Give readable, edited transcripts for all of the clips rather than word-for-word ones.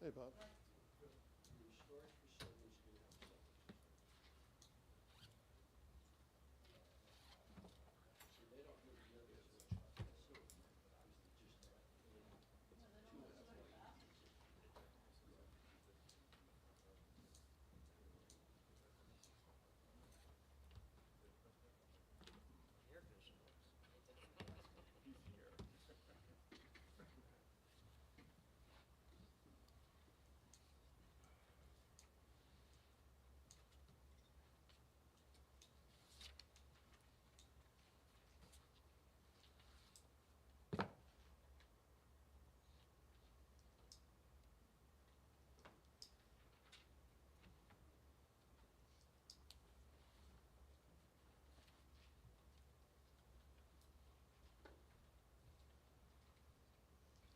Hey, Bob.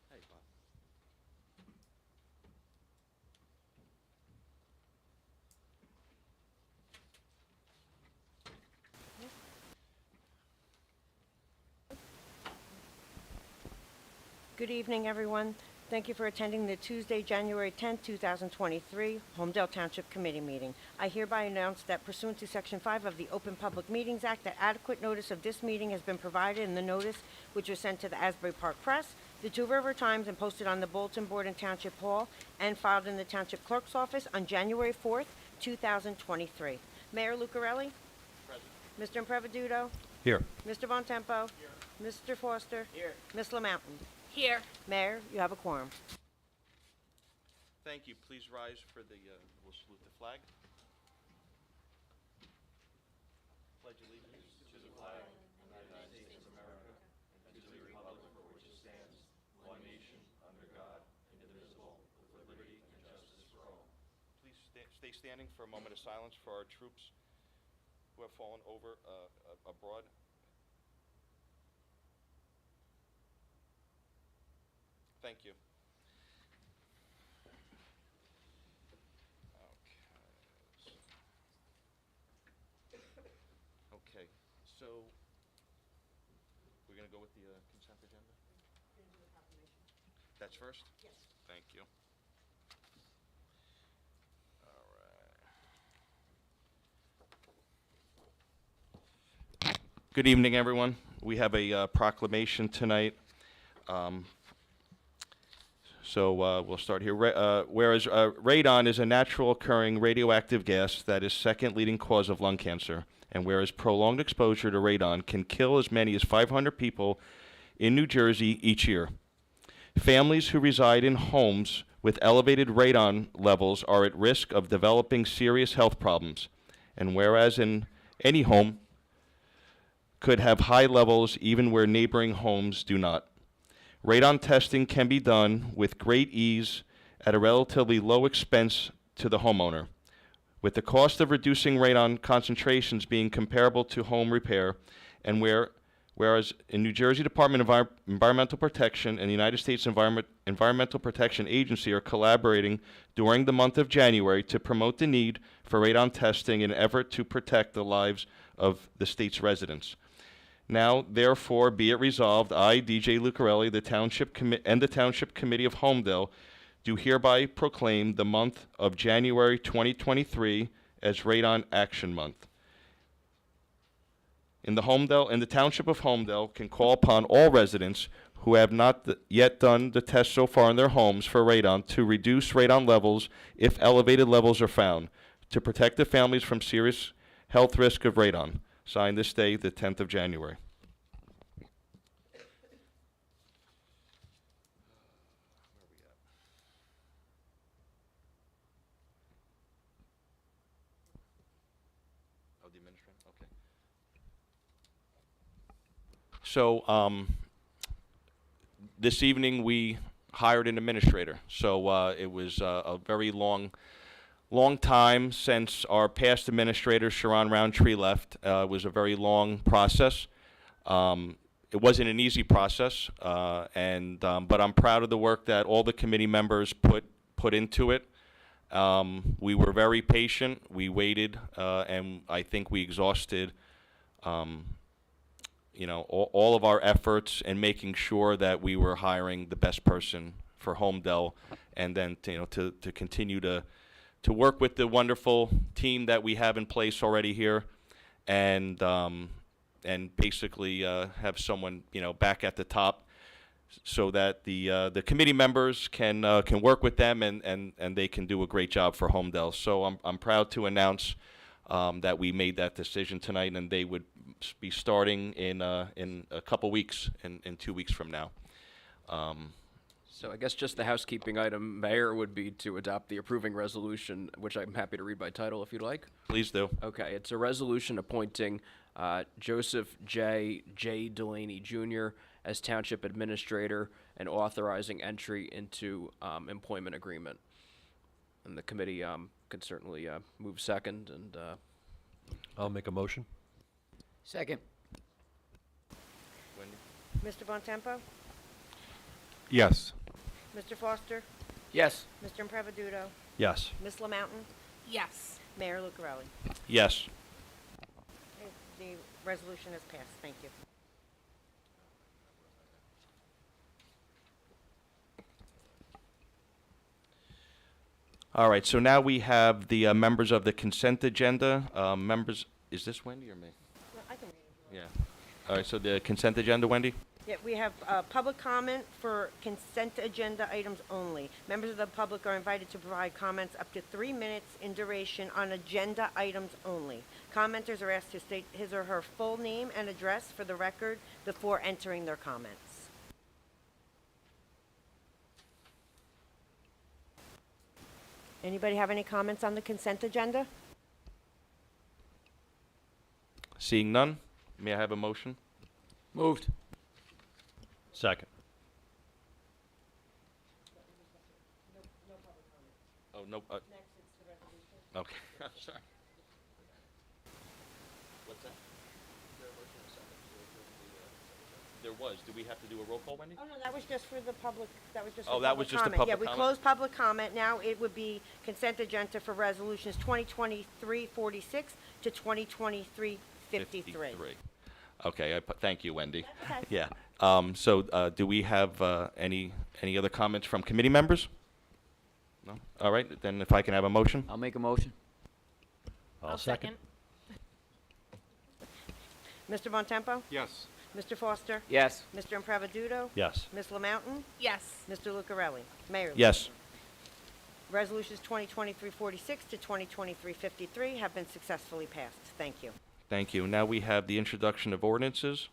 Hey, Bob. Good evening, everyone. Thank you for attending the Tuesday, January 10th, 2023 Holmdel Township Committee meeting. I hereby announce that pursuant to Section 5 of the Open Public Meetings Act, that adequate notice of this meeting has been provided in the notice which was sent to the Asbury Park Press, the Two River Times, and posted on the bulletin board in Township Hall and filed in the Township Clerk's office on January 4th, 2023. Mayor Lucarelli? Present. Mr. Impreveduto? Here. Mr. Bontempo? Here. Mr. Foster? Here. Ms. LaMountain? Here. Mayor, you have a quorum. Thank you. Please rise for the, we'll salute the flag. Pledge allegiance to the flag of the United States of America and to the republic for which it stands, one nation, under God, indivisible, with liberty and justice for all. Please stay standing for a moment of silence for our troops who have fallen over abroad. Thank you. Okay, so we're going to go with the consent agenda? That's first? Yes. Thank you. All right. Good evening, everyone. We have a proclamation tonight. We'll start here. Whereas radon is a natural occurring radioactive gas that is second leading cause of lung cancer, and whereas prolonged exposure to radon can kill as many as 500 people in New Jersey each year. Families who reside in homes with elevated radon levels are at risk of developing serious health problems, and whereas in any home could have high levels even where neighboring homes do not. Radon testing can be done with great ease at a relatively low expense to the homeowner, with the cost of reducing radon concentrations being comparable to home repair, and whereas in New Jersey Department of Environmental Protection and the United States Environmental Protection Agency are collaborating during the month of January to promote the need for radon testing in an effort to protect the lives of the state's residents. Now, therefore, be it resolved, I, DJ Lucarelli, the Township Committee of Holmdel, do hereby proclaim the month of January 2023 as Radon Action Month. In the Township of Holmdel, can call upon all residents who have not yet done the test so far in their homes for radon to reduce radon levels if elevated levels are found, to protect the families from serious health risk of radon. Signed this day, the 10th of January. Oh, the administrator? Okay. So, this evening we hired an administrator. So, it was a very long time since our past administrator, Sharon Roundtree, left. It was a very long process. It wasn't an easy process, but I'm proud of the work that all the committee members put into it. We were very patient. We waited, and I think we exhausted, all of our efforts in making sure that we were hiring the best person for Holmdel, and then to continue to work with the wonderful team that we have in place already here, and basically have someone back at the top, so that the committee members can work with them, and they can do a great job for Holmdel. So I'm proud to announce that we made that decision tonight, and they would be starting in a couple weeks, in 2 weeks from now. So I guess just the housekeeping item, Mayor, would be to adopt the approving resolution, which I'm happy to read by title if you'd like. Please do. Okay, it's a resolution appointing Joseph J. Delaney Jr. as Township Administrator and authorizing entry into employment agreement. And the committee can certainly move second, and I'll make a motion. Second. Wendy? Mr. Bontempo? Yes. Mr. Foster? Yes. Mr. Impreviduto? Yes. Ms. LaMountain? Yes. Mayor Lucarelli? Yes. Okay, the resolution is passed. Thank you. All right, so now we have the members of the consent agenda. Members, is this Wendy or me? No, I can read it. Yeah. All right, so the consent agenda, Wendy? Yeah, we have public comment for consent agenda items only. Members of the public are invited to provide comments up to 3 minutes in duration on agenda items only. Commenters are asked to state his or her full name and address for the record before entering their comments. Anybody have any comments on the consent agenda? Seeing none, may I have a motion? Moved. Second. Oh, no. Okay, I'm sorry. What's that? There was. Do we have to do a roll call, Wendy? Oh, no, that was just for the public, that was just Oh, for that public was just the comment. public Yeah, we comment? closed public comment. Now it would be consent agenda for resolutions 2023-46 to 2023-53. Okay, thank you, Wendy. Okay. Yeah. So do we have any other comments from committee members? No? All right, then if I can have a motion? I'll make a motion. I'll second. Mr. Bontempo? Yes. Mr. Foster? Yes. Mr. Impreviduto? Yes. Ms. LaMountain? Yes. Mr. Lucarelli? Mayor? Yes. Resolutions 2023-46 to 2023-53 have been successfully passed. Thank you. Thank you. Now we have the introduction of ordinances.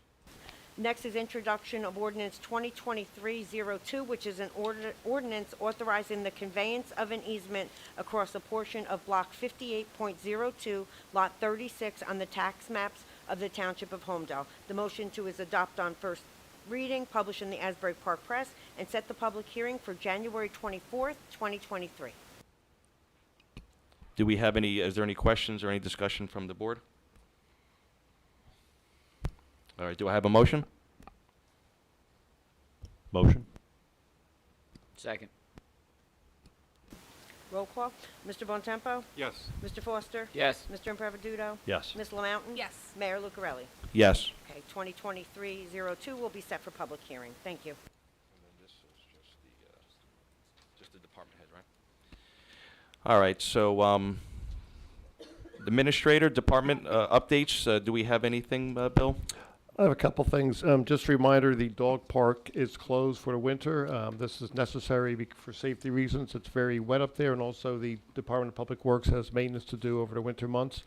Next is introduction of ordinance 2023-02, which is an ordinance authorizing the conveyance of an easement across a portion of Block 58.02, Lot 36 on the tax maps of the Township of Holmdel. The motion to is adopt on first reading, published in the Asbury Park Press, and set the public hearing for January 24th, 2023. Do we have is there any questions or any discussion from the board? All right, do I have a motion? Motion. Second. Roll call. Mr. Bontempo? Yes. Mr. Foster? Yes. Mr. Impreviduto? Yes. Ms. LaMountain? Yes. Mayor Lucarelli? Yes. Okay, 2023-02 will be set for public hearing. Thank you. And then this is just the department head, right? All right, so administrator, department updates. Do we have anything, Bill? I have a couple things. Just a reminder, the dog park is closed for the winter. This is necessary for safety reasons. It's very wet up there, and also the Department of Public Works has maintenance to do over the winter months.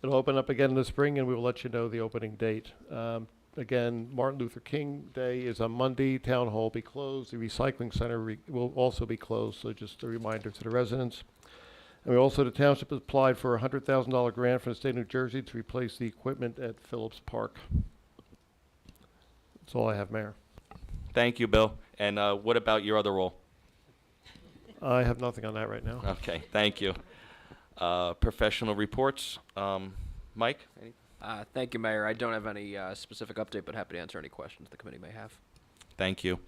It'll open up again in the spring, and we will let you know the opening date. Again, Martin Luther King Day is on Monday. Town Hall will be closed. The recycling center will also be closed, so just a reminder to the residents. And the township has applied for a $100,000 grant from the state of New Jersey to replace the equipment at Phillips Park. That's all I have, Mayor. Thank you, Bill. And what about your other role? I have nothing on that right now. Okay, thank you. Professional reports. Mike? thank you, Mayor. I don't have any specific update, but happy to answer any questions the committee may have. Thank you.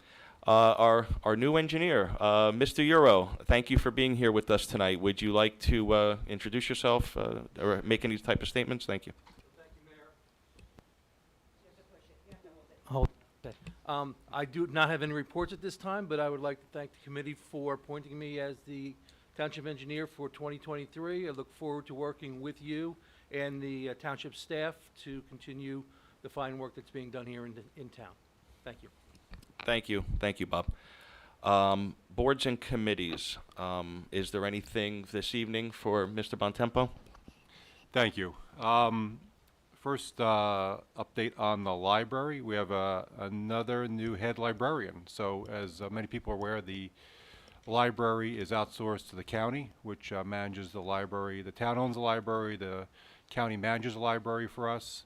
Our new engineer, Mr. Euro, thank you for being here with us tonight. Would you like to introduce yourself or make any type of statements? Thank you. I do not have any reports at this time, but I would like to thank the committee for appointing me as the township engineer for 2023. I look forward to working with you and the township staff to continue the fine work that's being done here in town. Thank you. Thank you. Thank you, Bob. Boards and committees. Is there anything this evening for Mr. Bontempo? Thank you. First, update on the library. We have another new head librarian. So as many people are aware, the library is outsourced to the county, which manages the library. The town owns the library. The county manages the library for us.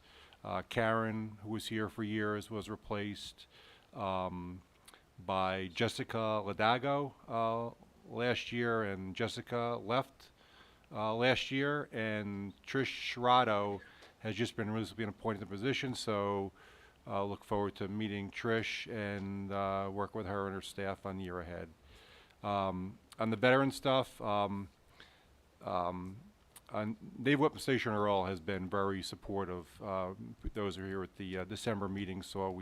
Karen, who was here for years, was replaced by Jessica Ladago last year, and Jessica left last year, and Trish Shirado has just been recently appointed to the position, so look forward to meeting Trish and work with her and her staff on the year ahead. On the veteran stuff, Dave Whitman Station Earl has been very supportive. Those who are here at the December meeting saw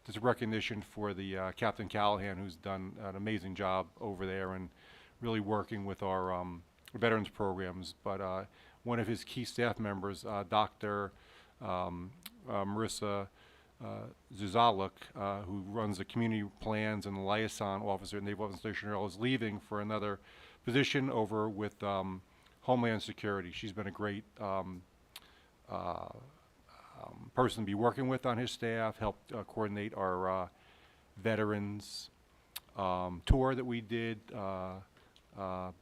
there's a recognition for the Captain Callahan, who's done an amazing job over there and really working with our veterans programs. But one of his key staff members, Dr. Marissa Zuzaluk, who runs the community plans and the liaison officer at Naval Weapons Station Earl, is leaving for another position over with Homeland Security. She's been a great person to be working with on his staff, helped coordinate our veterans tour that we did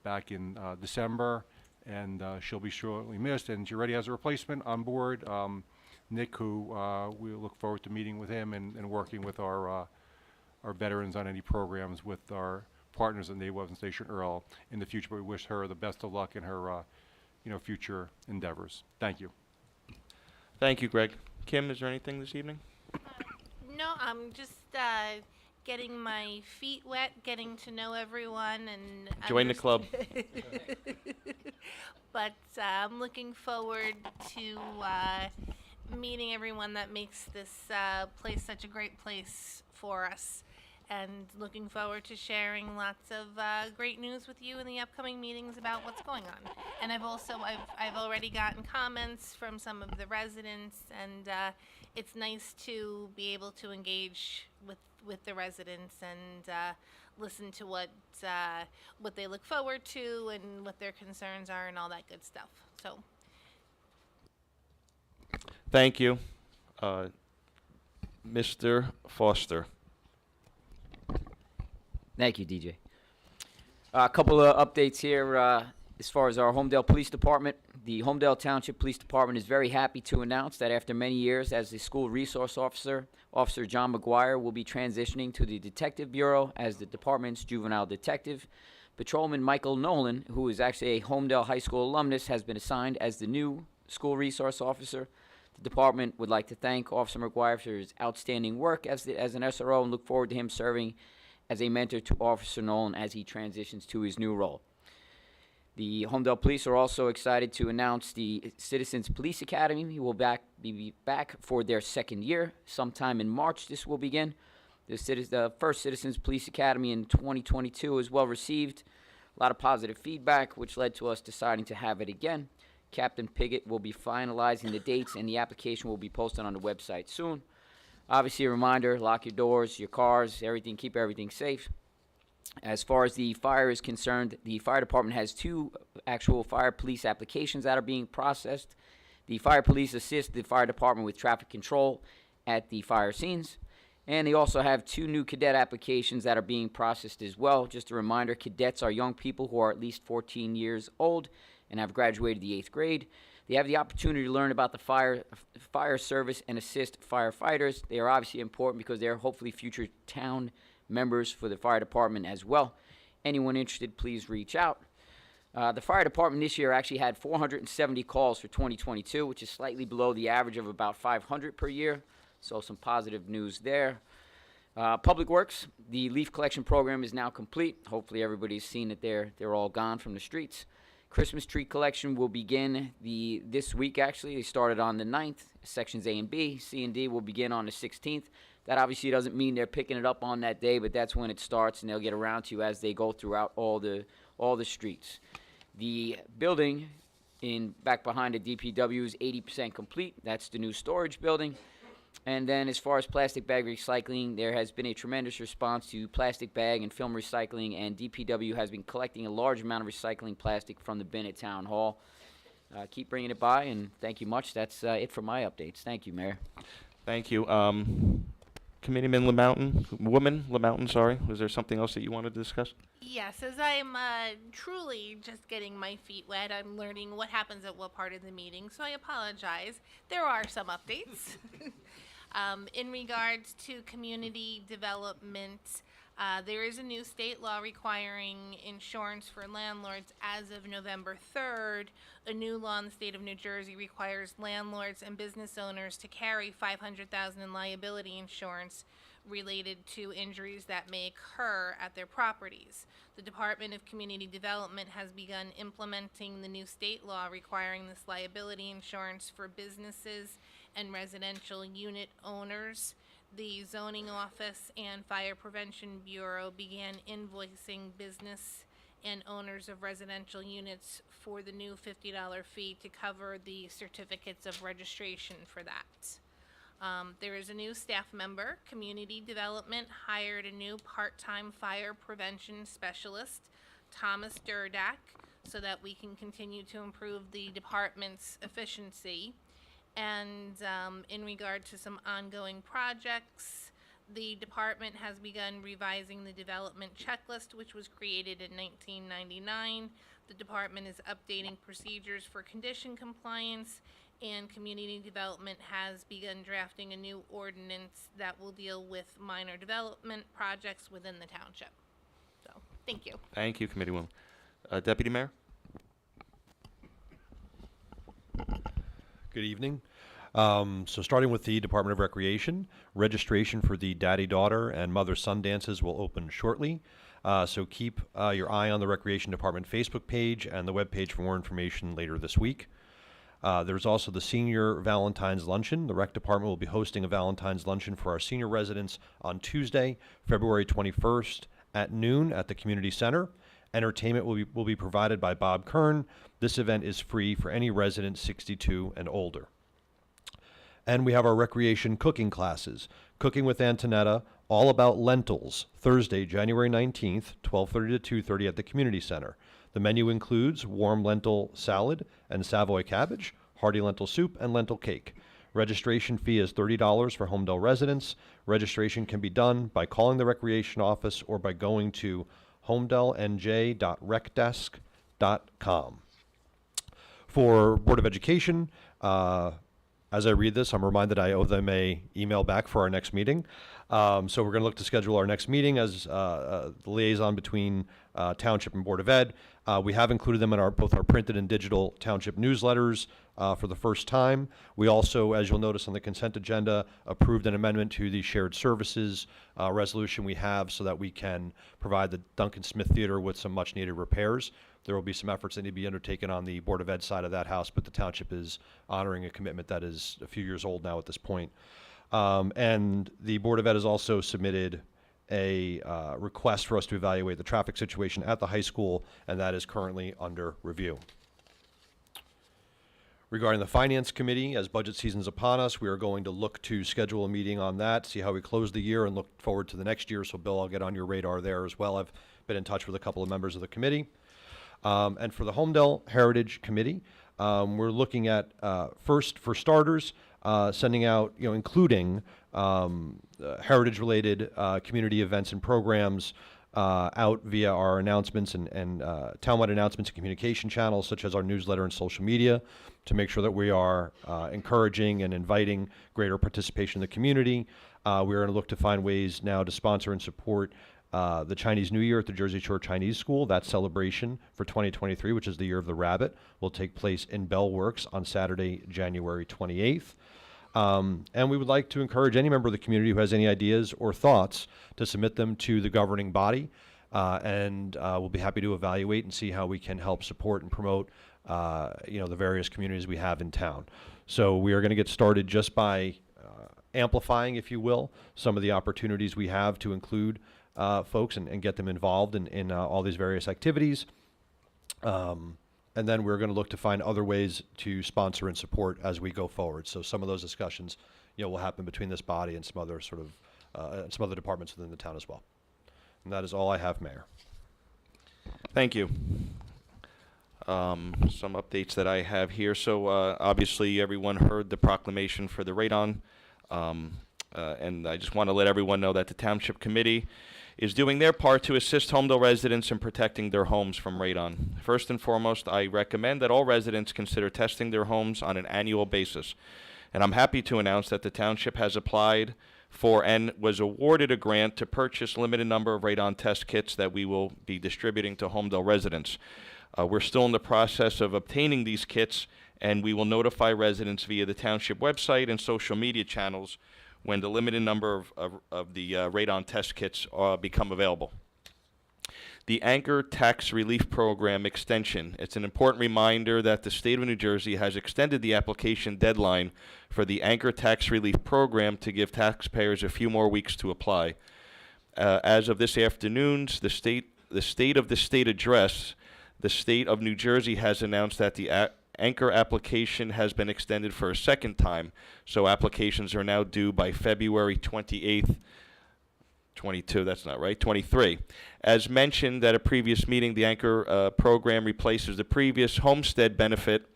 back in December, and she'll be shortly missed. And she already has a replacement on board, Nick, who we look forward to meeting with him and working with our veterans on any programs with our partners at Naval Weapons Station Earl in the future. But we wish her the best of luck in her future endeavors. Thank you. Thank you, Greg. Kim, is there anything this evening? No, I'm just getting my feet wet, getting to know everyone, and Join the club. But I'm looking forward to meeting everyone that makes this place such a great place for us, and looking forward to sharing lots of great news with you in the upcoming meetings about what's going on. And I've already gotten comments from some of the residents, and it's nice to be able to engage with the residents and listen to what they look forward to and what their concerns are and all that good stuff. So Thank you. Mr. Foster. Thank you, DJ. A couple of updates here as far as our Holmdel Police Department. The Holmdel Township Police Department is very happy to announce that after many years as the school resource officer, Officer John McGuire will be transitioning to the Detective Bureau as the department's juvenile detective. Patrolman Michael Nolan, who is actually a Holmdel High School alumnus, has been assigned as the new school resource officer. The department would like to thank Officer McGuire for his outstanding work as an SRO and look forward to him serving as a mentor to Officer Nolan as he transitions to his new role. The Holmdel Police are also excited to announce the Citizens Police Academy will be back for their second year. Sometime in March this will begin. The first Citizens Police Academy in 2022 was well received. A lot of positive feedback, which led to us deciding to have it again. Captain Piggott will be finalizing the dates, and the application will be posted on the website soon. Obviously, a reminder, lock your doors, your cars, everything, keep everything safe. As far as the fire is concerned, the fire department has 2 actual fire police applications that are being processed. The fire police assist the fire department with traffic control at the fire scenes. And they also have 2 new cadet applications that are being processed as well. Just a reminder, cadets are young people who are at least 14 years old and have graduated the 8th grade. They have the opportunity to learn about the fire service and assist firefighters. They are obviously important because they are hopefully future town members for the fire department as well. Anyone interested, please reach out. The fire department this year actually had 470 calls for 2022, which is slightly below the average of about 500 per year. So some positive news there. Public Works, the leaf collection program is now complete. Hopefully everybody's seen that they're all gone from the streets. Christmas tree collection will begin this week, actually. They started on the 9th. Sections A and B. C and D will begin on the 16th. That obviously doesn't mean they're picking it up on that day, but that's when it starts, and they'll get around to you as they go throughout all the streets. The building back behind the DPW is 80% complete. That's the new storage building. And then as far as plastic bag recycling, there has been a tremendous response to plastic bag and film recycling, and DPW has been collecting a large amount of recycling plastic from the bin at Town Hall. Keep bringing it by, and thank you much. That's it for my updates. Thank you, Mayor. Thank you. Committeeman Lamountain, sorry. Was there something else that you wanted to discuss? Yes, as I'm truly just getting my feet wet, I'm learning what happens at what part of the meeting, so I apologize. There are some updates. In regards to community development, there is a new state law requiring insurance for landlords as of November 3rd. A new law in the state of New Jersey requires landlords and business owners to carry $500,000 in liability insurance related to injuries that may occur at their properties. The Department of Community Development has begun implementing the new state law requiring this liability insurance for businesses and residential unit owners. The Zoning Office and Fire Prevention Bureau began invoicing business and owners of residential units for the new $50 fee to cover the certificates of registration for that. There is a new staff member. Community Development hired a new part-time fire prevention specialist, Thomas Durdak, so that we can continue to improve the department's efficiency. And in regard to some ongoing projects, the department has begun revising the development checklist, which was created in 1999. The department is updating procedures for condition compliance, and community development has begun drafting a new ordinance that will deal with minor development projects within the township. So, thank you. Thank you, Committeewoman. Deputy Mayor? Good evening. So starting with the Department of Recreation, registration for the Daddy-Daughter and Mother-Son dances will open shortly. So keep your eye on the Recreation Department Facebook page and the webpage for more information later this week. There's also the Senior Valentine's Luncheon. The Rec Department will be hosting a Valentine's Luncheon for our senior residents on Tuesday, February 21st at noon at the Community Center. Entertainment will be provided by Bob Kern. This event is free for any resident 62 and older. And we have our recreation cooking classes. Cooking with Antonetta, all about lentils, Thursday, January 19th, 12:30 to 2:30 at the Community Center. The menu includes warm lentil salad and Savoy cabbage, hearty lentil soup, and lentil cake. Registration fee is $30 for Holmdel residents. Registration can be done by calling the recreation office or by going to holmdelnj.recdesk.com. For Board of Education, as I read this, I'm reminded I owe them a email back for our next meeting. So we're going to look to schedule our next meeting as the liaison between Township and Board of Ed. We have included them in both our printed and digital Township newsletters for the first time. We also, as you'll notice on the consent agenda, approved an amendment to the shared services resolution we have so that we can provide the Duncan Smith Theater with some much needed repairs. There will be some efforts that need to be undertaken on the Board of Ed side of that house, but the Township is honoring a commitment that is a few years old now at this point. And the Board of Ed has also submitted a request for us to evaluate the traffic situation at the high school, and that is currently under review. Regarding the Finance Committee, as budget season is upon us, we are going to look to schedule a meeting on that, see how we close the year, and look forward to the next year. So, Bill, I'll get on your radar there as well. I've been in touch with a couple of members of the committee. And for the Holmdel Heritage Committee, we're looking at, first, for starters, sending out, including heritage-related community events and programs out via our announcements and townwide announcements and communication channels, such as our newsletter and social media, to make sure that we are encouraging and inviting greater participation in the community. We're going to look to find ways now to sponsor and support the Chinese New Year at the Jersey Shore Chinese School. That celebration for 2023, which is the Year of the Rabbit, will take place in Bell Works on Saturday, January 28th. And we would like to encourage any member of the community who has any ideas or thoughts to submit them to the governing body. and we'll be happy to evaluate and see how we can help support and promote the various communities we have in town. So we are going to get started just by amplifying, if you will, some of the opportunities we have to include folks and get them involved in all these various activities. And then we're going to look to find other ways to sponsor and support as we go forward. So some of those discussions, will happen between this body and some other some other departments within the town as well. And that is all I have, Mayor. Thank you. Some updates that I have here. So obviously everyone heard the proclamation for the radon. And I just want to let everyone know that the Township Committee is doing their part to assist Holmdel residents in protecting their homes from radon. First and foremost, I recommend that all residents consider testing their homes on an annual basis. And I'm happy to announce that the Township has applied for and was awarded a grant to purchase limited number of radon test kits that we will be distributing to Holmdel residents. We're still in the process of obtaining these kits, and we will notify residents via the Township website and social media channels when the limited number of the radon test kits become available. The Anchor Tax Relief Program extension. It's an important reminder that the state of New Jersey has extended the application deadline for the Anchor Tax Relief Program to give taxpayers a few more weeks to apply. As of this afternoon, the state of the state address, the state of New Jersey has announced that the Anchor application has been extended for a second time, so applications are now due by February 28th, 22, that's not right, 23. As mentioned at a previous meeting, the Anchor program replaces the previous homestead benefit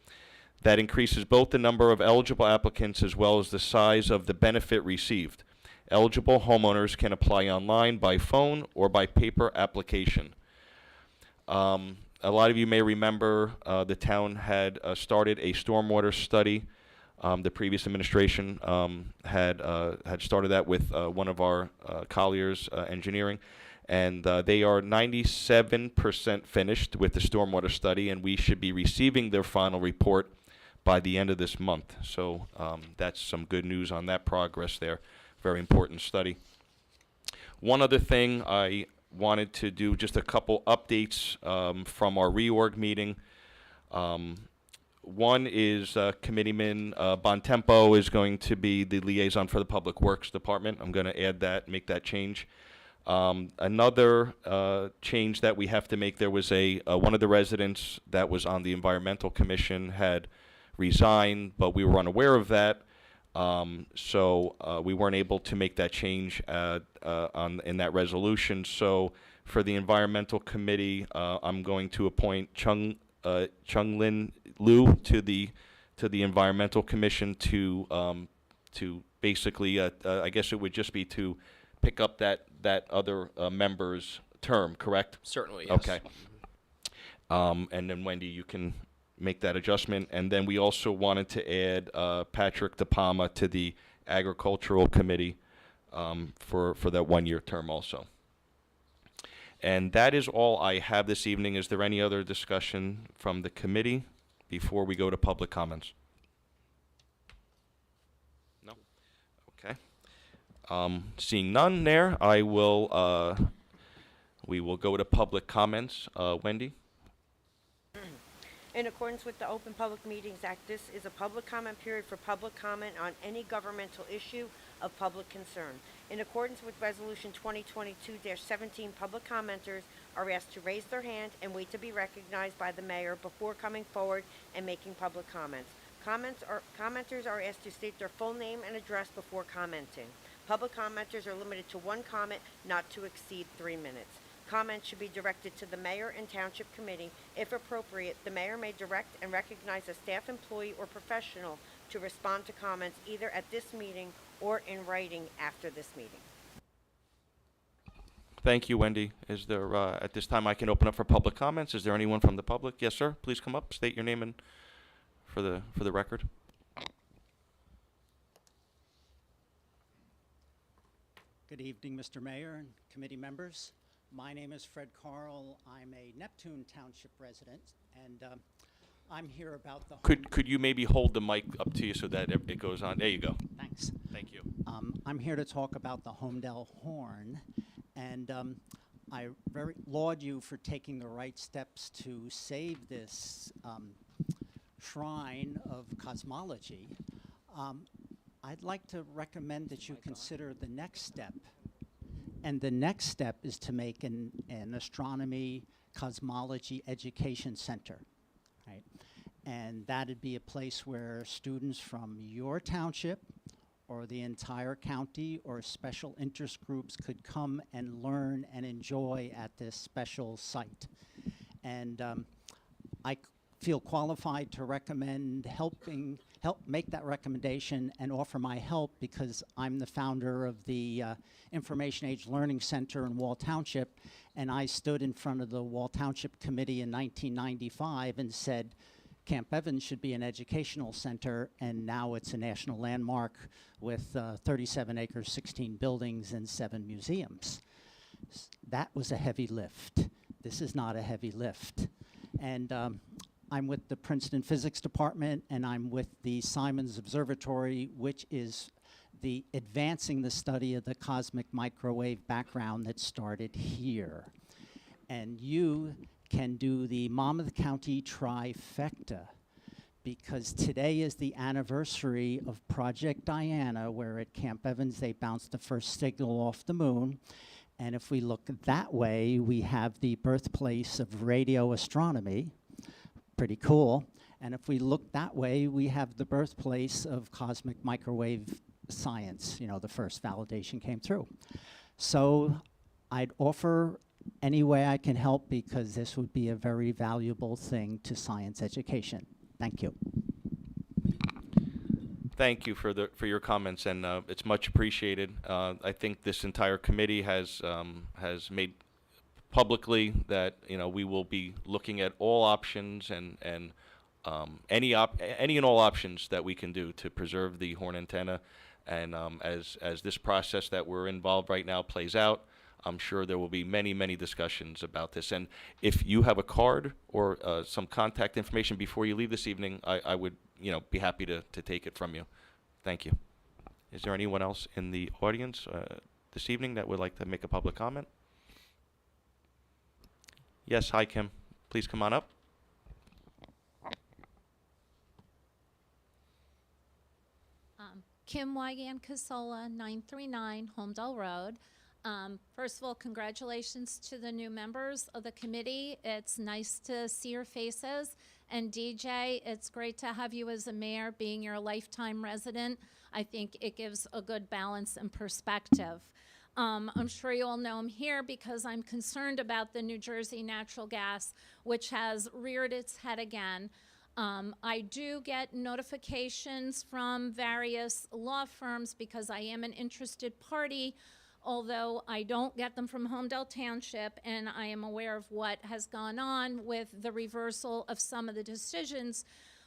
that increases both the number of eligible applicants as well as the size of the benefit received. Eligible homeowners can apply online, by phone, or by paper application. A lot of you may remember the town had started a stormwater study. The previous administration had started that with one of our Colliers Engineering, and they are 97% finished with the stormwater study, and we should be receiving their final report by the end of this month. So that's some good news on that progress there. Very important study. One other thing I wanted to do, just a couple updates from our reorg meeting. One is Committeeman Bontempo is going to be the liaison for the Public Works Department. I'm going to add that, make that change. Another change that we have to make, there was one of the residents that was on the Environmental Commission had resigned, but we were unaware of that. So we weren't able to make that change in that resolution. So for the Environmental Committee, I'm going to appoint Chung Lin Liu to the Environmental Commission to basically, I guess it would just be to pick up that other member's term, correct? Certainly, yes. Okay. And then Wendy, you can make that adjustment. And then we also wanted to add Patrick DePalma to the Agricultural Committee for that one-year term also. And that is all I have this evening. Is there any other discussion from the committee before we go to public comments? No? Okay. Seeing none there, we will go to public comments. Wendy? In accordance with the Open Public Meetings Act, this is a public comment period for public comment on any governmental issue of public concern. In accordance with Resolution 2022-17, public commenters are asked to raise their hand and wait to be recognized by the mayor before coming forward and making public comments. Commenters are asked to state their full name and address before commenting. Public commenters are limited to one comment, not to exceed 3 minutes. Comments should be directed to the mayor and township committee. If appropriate, the mayor may direct and recognize a staff employee or professional to respond to comments either at this meeting or in writing after this meeting. Thank you, Wendy. Is there, at this time, I can open up for public comments. Is there anyone from the public? Yes, sir. Please come up, state your name and for the record. Good evening, Mr. Mayor and committee members. My name is Fred Carl. I'm a Neptune Township resident, and I'm here about the... Could you maybe hold the mic up to you so that it goes on? There you go. Thanks. Thank you. I'm here to talk about the Holmdel Horn, and I very laud you for taking the right steps to save this shrine of cosmology. I'd like to recommend that you consider the next step. And the next step is to make an astronomy cosmology education center, right? And that'd be a place where students from your township or the entire county or special interest groups could come and learn and enjoy at this special site. And I feel qualified to recommend help make that recommendation and offer my help because I'm the founder of the Information Age Learning Center in Wall Township, and I stood in front of the Wall Township Committee in 1995 and said Camp Evans should be an educational center, and now it's a national landmark with 37 acres, 16 buildings, and 7 museums. That was a heavy lift. This is not a heavy lift. And I'm with the Princeton Physics Department, and I'm with the Simons Observatory, which is advancing the study of the cosmic microwave background that started here. And you can do the Monmouth County trifecta, because today is the anniversary of Project Diana, where at Camp Evans they bounced the first signal off the moon. And if we look that way, we have the birthplace of radio astronomy. Pretty cool. And if we look that way, we have the birthplace of cosmic microwave science. You know, the first validation came through. So I'd offer any way I can help because this would be a very valuable thing to science education. Thank you. Thank you for your comments, and it's much appreciated. I think this entire committee has made publicly that we will be looking at all options and any and all options that we can do to preserve the horn antenna. And as this process that we're involved right now plays out, I'm sure there will be many discussions about this. And if you have a card or some contact information before you leave this evening, I would be happy to take it from you. Thank you. Is there anyone else in the audience this evening that would like to make a public comment? Yes, hi Kim. Please come on up. Kim Wygan Casola, 939 Holmdel Road. First of all, congratulations to the new members of the committee. It's nice to see your faces. And DJ, it's great to have you as a mayor, being your lifetime resident. I think it gives a good balance and perspective. I'm sure you all know I'm here because I'm concerned about the New Jersey natural gas, which has reared its head again. I do get notifications from various law firms because I am an interested party, although I don't get them from Holmdel Township, and I am aware of what has gone on with the reversal of some of the decisions,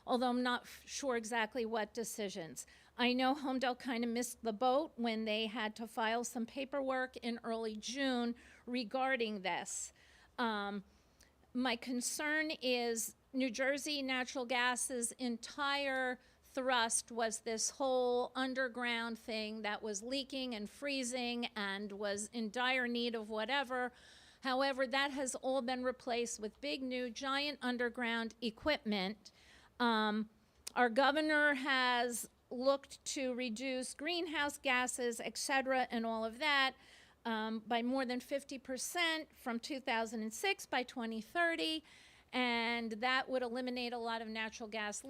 although I'm not sure exactly what decisions. I know Holmdel kind of missed the boat when they had to file some paperwork in early June regarding this. My concern is New Jersey Natural Gas's entire thrust was this whole underground thing that was leaking and freezing and was in dire need of whatever. However, that has all been replaced with big new giant underground equipment. Our governor has looked to reduce greenhouse gases, et cetera, and all of that by more than 50% from 2006 by 2030. And that would eliminate a lot of natural gas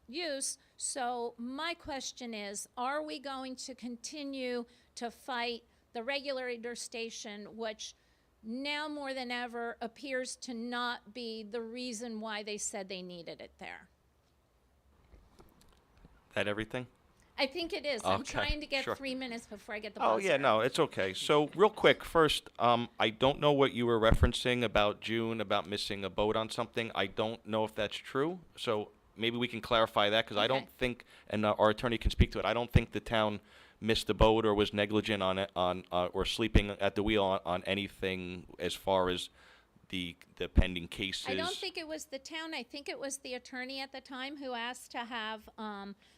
use. So my question is, are we going to continue to fight the regulator station, which now more than ever appears to not be the reason why they said they needed it there? That everything? I think it is. I'm Okay, trying to get sure. 3 minutes before I get the Oh, buzzer. yeah, no, it's okay. So real quick, first, I don't know what you were referencing about June, about missing a boat on something. I don't know if that's true. So maybe we can clarify that, because I don't Okay. think, and our attorney can speak to it, I don't think the town missed the boat or was negligent on it, or sleeping at the wheel on anything as far as the pending cases. I don't think it was the town. I think it was the attorney at the time who asked to have,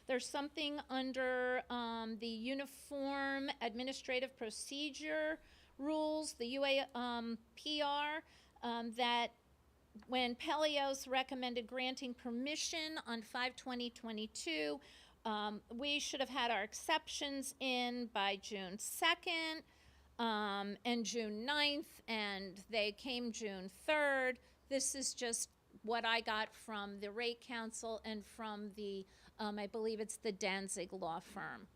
there's something under the Uniform Administrative Procedure rules, the UAPR, that when Pelios recommended granting permission on 5/20/22, we should have had our exceptions in by June 2nd and June 9th, and they came June 3rd. This is just what I got from the Rate Council and from the, I believe it's the Danzig Law Firm.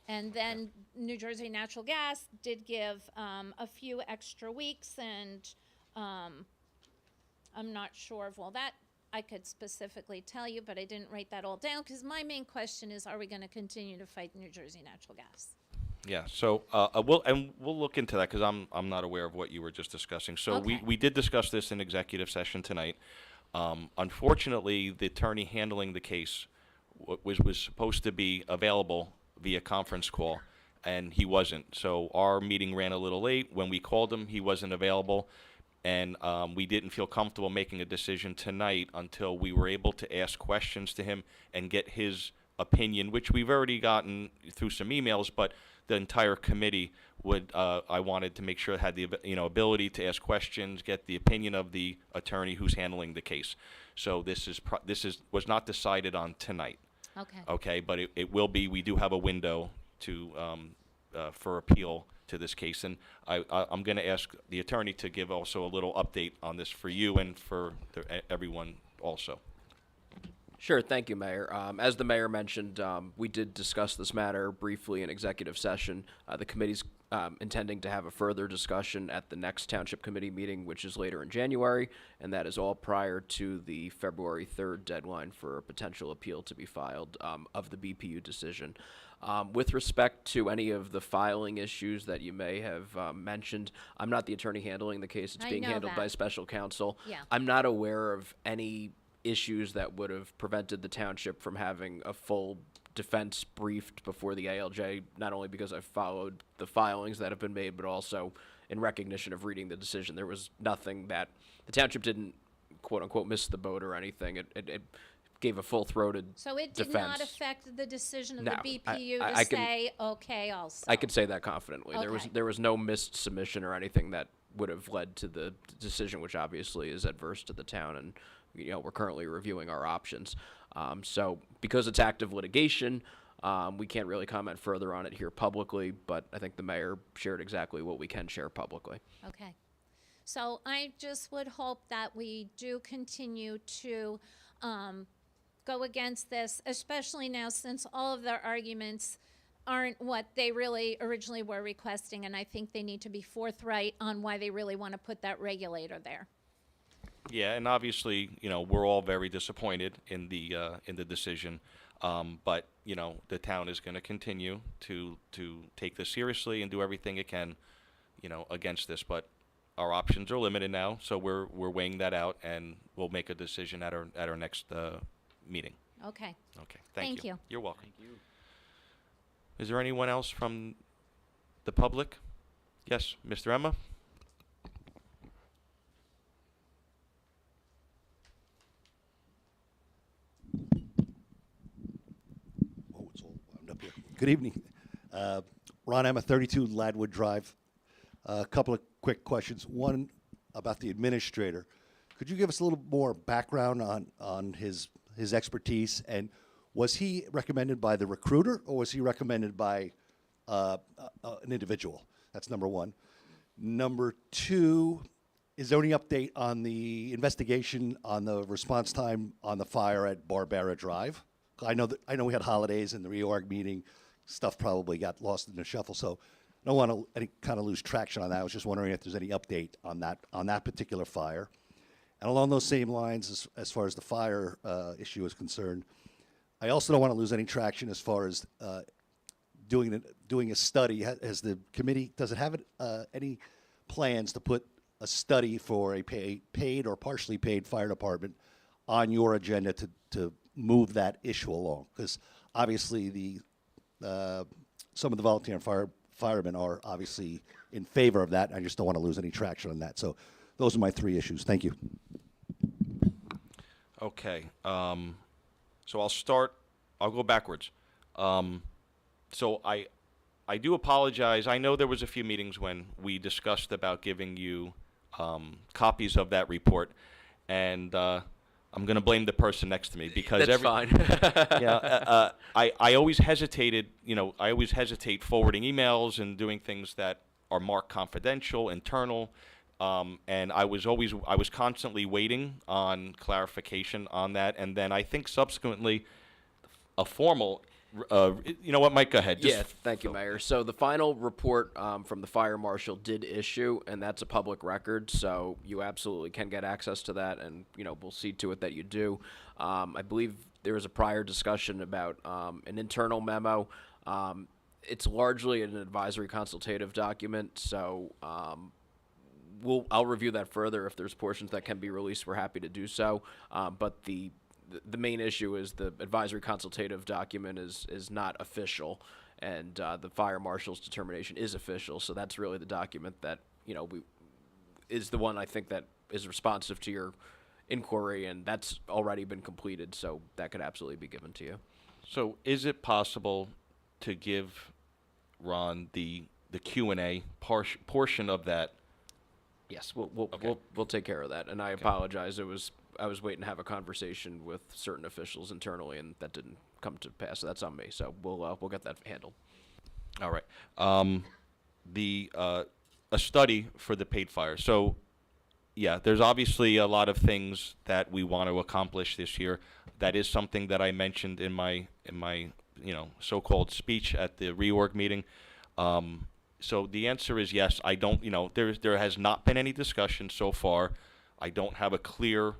And then New Jersey Natural Gas did give a few extra weeks, and I'm not sure of all that. I could specifically tell you, but I didn't write that all down because my main question is, are we going to continue to fight New Jersey Natural Gas? Yeah, so we'll look into that because I'm not aware of what you were just discussing. So Okay. we did discuss this in executive session tonight. Unfortunately, the attorney handling the case was supposed to be available via conference call, and he wasn't. So our meeting ran a little late. When we called him, he wasn't available, and we didn't feel comfortable making a decision tonight until we were able to ask questions to him and get his opinion, which we've already gotten through some emails, but the entire committee would, I wanted to make sure had the ability to ask questions, get the opinion of the attorney who's handling the case. So this was not decided on tonight. Okay. Okay, but it will be. We do have a window to for appeal to this case, and I'm going to ask the attorney to give also a little update on this for you and for everyone also. Sure, thank you, Mayor. As the mayor mentioned, we did discuss this matter briefly in executive session. The committee's intending to have a further discussion at the next Township Committee meeting, which is later in January, and that is all prior to the February 3rd deadline for a potential appeal to be filed of the BPU decision. With respect to any of the filing issues that you may have mentioned, I'm not the attorney handling the case. It's I being know handled by that. special counsel. Yeah. I'm not aware of any issues that would have prevented the township from having a full defense briefed before the ALJ, not only because I've followed the filings that have been made, but also in recognition of reading the decision. There was nothing that the township didn't, quote unquote, miss the boat or anything. It gave a full-throated So it did defense. not affect the decision of No, the BPU I to can- say, okay, also. I could say that confidently. Okay. There was no missed submission or anything that would have led to the decision, which obviously is adverse to the town, and we're currently reviewing our options. So because it's active litigation, we can't really comment further on it here publicly, but I think the mayor shared exactly what we can share publicly. Okay. So I just would hope that we do continue to go against this, especially now since all of their arguments aren't what they really originally were requesting, and I think they need to be forthright on why they really want to put that regulator there. Yeah, and obviously, we're all very disappointed in the decision, but the town is going to continue to take this seriously and do everything it can, against this. But our options are limited now, so we're weighing that out, and we'll make a decision at our next meeting. Okay. Okay, Thank you. You're welcome. Thank you. Is there anyone else from the public? Yes, Mr. Emma? Oh, it's all wound up here. Good evening. Ron Emma, 32 Ladwood Drive. A couple of quick questions. One about the administrator. Could you give us a little more background on his expertise? And was he recommended by the recruiter, or was he recommended by an individual? That's number one. Number two, is there any update on the investigation on the response time on the fire at Barbera Drive? I know we had holidays and the reorg meeting. Stuff probably got lost in the shuffle, so I don't want to any kind of lose traction on that. I was just wondering if there's any update on that particular fire. And along those same lines, as far as the fire issue is concerned, I also don't want to lose any traction as far as doing a study. Has the committee, does it have any plans to put a study for a paid or partially paid fire department on your agenda to move that issue along? Because obviously some of the volunteer firemen are obviously in favor of that. I just don't want to lose any traction on that. So those are my three issues. Thank you. Okay. So I'll go backwards. So I I do apologize. I know there was a few meetings when we discussed about giving you copies of that report, and I'm going to blame the person next to me because That's fine. I always hesitated. I always hesitate forwarding emails and doing things that are marked confidential, internal, and I was constantly waiting on clarification on that, and then I think subsequently a formal. You know what, Mike? Go ahead. Yeah, thank you, Mayor. So the final report from the fire marshal did issue, and that's a public record, so you absolutely can get access to that, and we'll see to it that you do. I believe there was a prior discussion about an internal memo. It's largely an advisory consultative document, so I'll review that further. If there's portions that can be released, we're happy to do so. But the main issue is the advisory consultative document is not official, and the fire marshal's determination is official. So that's really the document that is the one I think that is responsive to your inquiry, and that's already been completed. So that could absolutely be given to you. So is it possible to give Ron the Q&A portion of that? Yes, we'll Okay. we'll take care of that. And I apologize. I was waiting to have a conversation with certain officials internally, and that didn't come to pass. So that's on me. So we'll get that handled. All right. A study for the paid fire. So, yeah, there's obviously a lot of things that we want to accomplish this year. That is something that I mentioned in my so-called speech at the reorg meeting. So the answer is yes. I don't. There has not been any discussion so far. I don't have a clear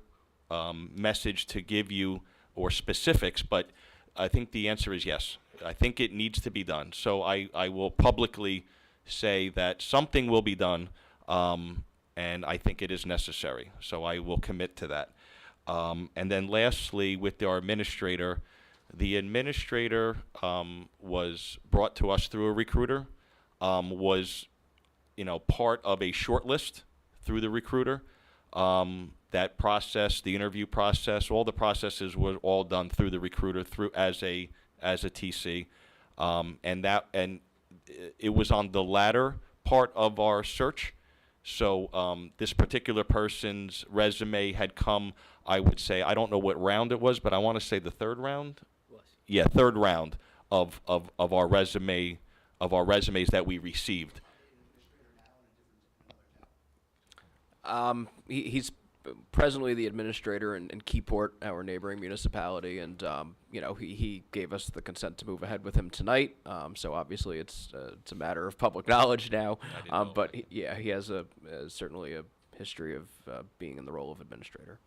message to give you or specifics, but I think the answer is yes. I think it needs to be done. So I will publicly say that something will be done, and I think it is necessary. So I will commit to that. And then lastly, with our administrator, the administrator was brought to us through a recruiter, was part of a short list through the recruiter. That process, the interview process, all the processes were all done through the recruiter, through as a TC, and it was on the latter part of our search. So this particular person's resume had come, I would say, I don't know what round it was, but I want to say the third round. Yeah, third round of our resumes that we received. He's presently the administrator in Keyport, our neighboring municipality, and he gave us the consent to move ahead with him tonight. So obviously it's a matter of public knowledge now. But he has certainly a history of being in the role of administrator.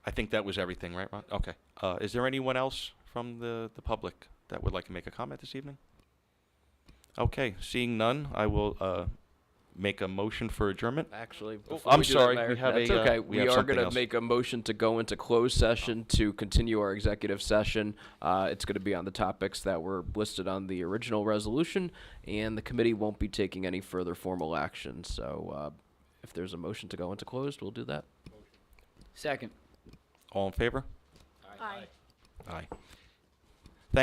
I think that was everything, right, Ron? Okay. Is there anyone else from the public that would like to make a comment this evening? Okay, seeing none, I will make a motion for adjournment. Actually, I'm we do sorry, that, Mayor, we have that's a, okay. we We have are something going to else. make a motion to go into closed session to continue our executive session. It's going to be on the topics that were listed on the original resolution, and the committee won't be taking any further formal action. So if there's a motion to go into closed, we'll do that. Second. All in favor? Aye. Aye.